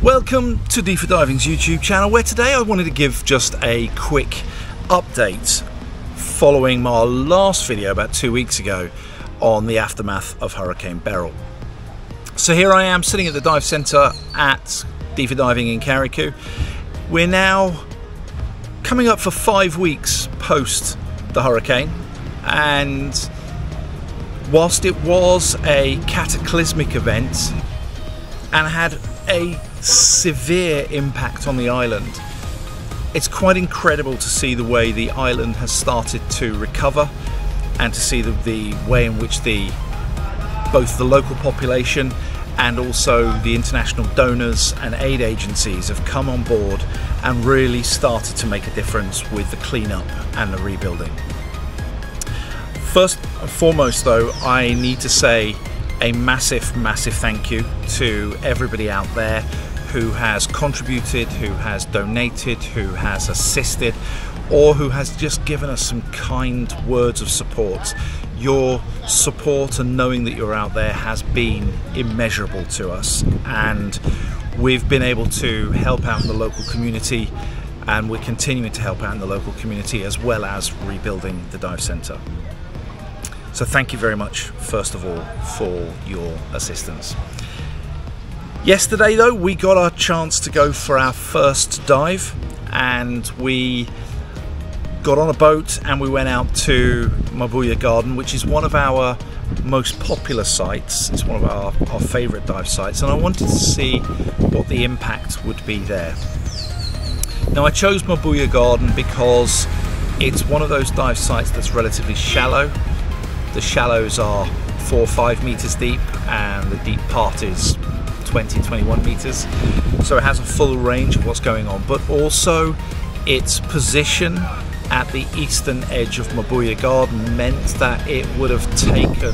Welcome to D for Diving's YouTube channel, where today I wanted to give just a quick update following my last video about 2 weeks ago on the aftermath of Hurricane Beryl. So here I am sitting at the dive centre at D for Diving in Carriacou. We're now coming up for 5 weeks post the hurricane, and whilst it was a cataclysmic event and had a severe impact on the island, it's quite incredible to see the way the island has started to recover and to see the way in which both the local population and also the international donors and aid agencies have come on board and really started to make a difference with the cleanup and the rebuilding. First and foremost though, I need to say a massive thank you to everybody out there who has contributed, who has donated, who has assisted, or who has just given us some kind words of support. Your support and knowing that you're out there has been immeasurable to us, and we've been able to help out in the local community, and we're continuing to help out in the local community as well as rebuilding the dive centre. So thank you very much, first of all, for your assistance. Yesterday though, we got our chance to go for our first dive, and we got on a boat and we went out to Mabuya Garden, which is one of our most popular sites. It's one of our favourite dive sites, and I wanted to see what the impact would be there. Now I chose Mabuya Garden because it's one of those dive sites that's relatively shallow. The shallows are 4 or 5 meters deep, and the deep part is 20-21 meters, so it has a full range of what's going on, but also its position at the eastern edge of Mabuya Garden meant that it would have taken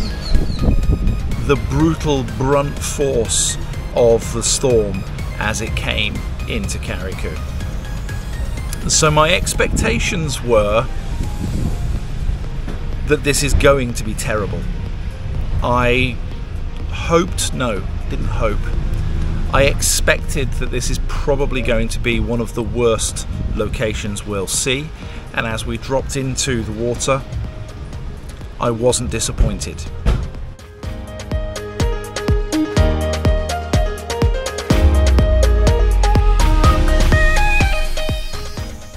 the brutal brunt force of the storm as it came into Carriacou. So my expectations were that this is going to be terrible. I expected that this is probably going to be one of the worst locations we'll see, and as we dropped into the water, I wasn't disappointed.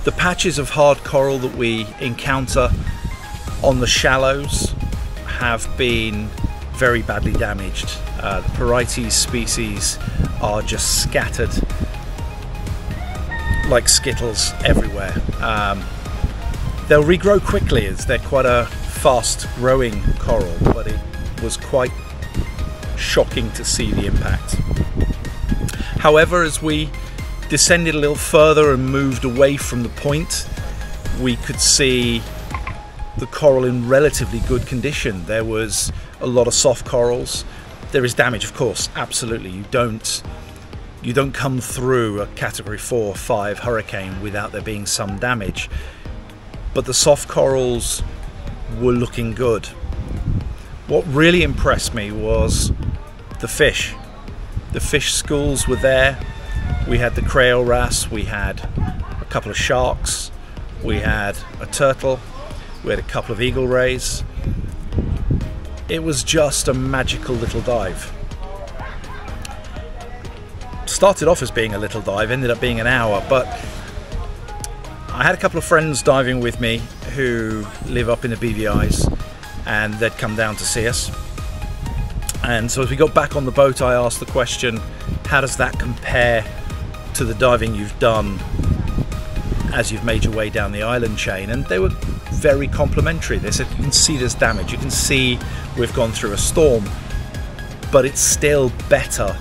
The patches of hard coral that we encounter on the shallows have been very badly damaged. The Parietes species are just scattered like skittles everywhere. They'll regrow quickly as they're quite a fast growing coral, but it was quite shocking to see the impact. However, as we descended a little further and moved away from the point, we could see the coral in relatively good condition. There was a lot of soft corals. There is damage, of course, absolutely. You don't come through a category 4 or 5 hurricane without there being some damage, but the soft corals were looking good. What really impressed me was the fish. The fish schools were there. We had the Creole wrasse, we had a couple of sharks, we had a turtle, we had a couple of eagle rays. It was just a magical little dive. Started off as being a little dive, ended up being an hour, but I had a couple of friends diving with me who live up in the BVIs, and they'd come down to see us. And so as we got back on the boat, I asked the question, how does that compare to the diving you've done as you've made your way down the island chain? And they were very complimentary. They said, you can see there's damage, you can see we've gone through a storm, but it's still better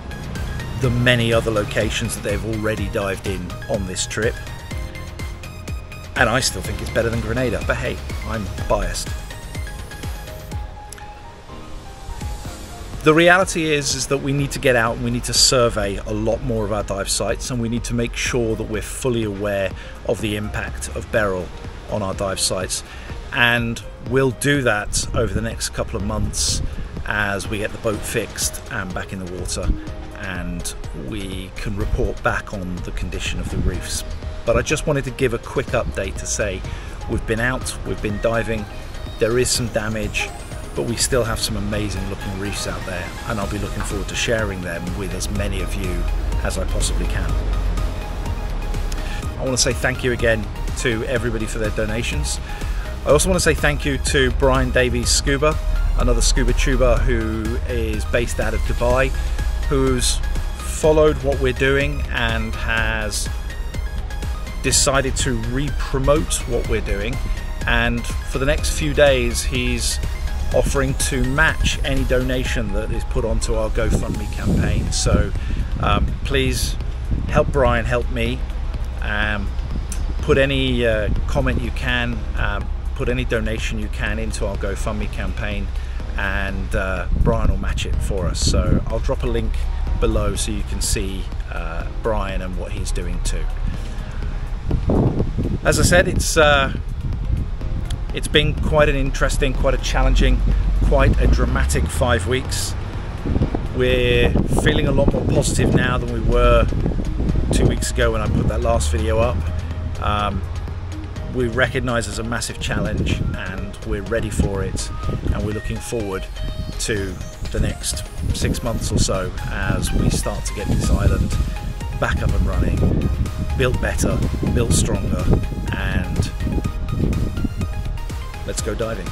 than many other locations that they've already dived in on this trip. And I still think it's better than Grenada, but hey, I'm biased. The reality is that we need to get out and we need to survey a lot more of our dive sites, and we need to make sure that we're fully aware of the impact of Beryl on our dive sites, and we'll do that over the next couple of months as we get the boat fixed and back in the water and we can report back on the condition of the reefs. But I just wanted to give a quick update to say we've been out, we've been diving, there is some damage, but we still have some amazing looking reefs out there, and I'll be looking forward to sharing them with as many of you as I possibly can. I want to say thank you again to everybody for their donations. I also want to say thank you to Brian Davies Scuba, another scuba tuber who is based out of Dubai, who's followed what we're doing and has decided to re-promote what we're doing, and for the next few days he's offering to match any donation that is put onto our GoFundMe campaign. So please help Brian, help me. Put any comment you can, put any donation you can into our GoFundMe campaign, and Brian will match it for us. So I'll drop a link below so you can see Brian and what he's doing too. As I said, it's been quite an interesting, quite a challenging, quite a dramatic 5 weeks. We're feeling a lot more positive now than we were 2 weeks ago when I put that last video up. We recognise it's a massive challenge and we're ready for it, and we're looking forward to the next 6 months or so as we start to get this island back up and running, built better, built stronger, and let's go diving.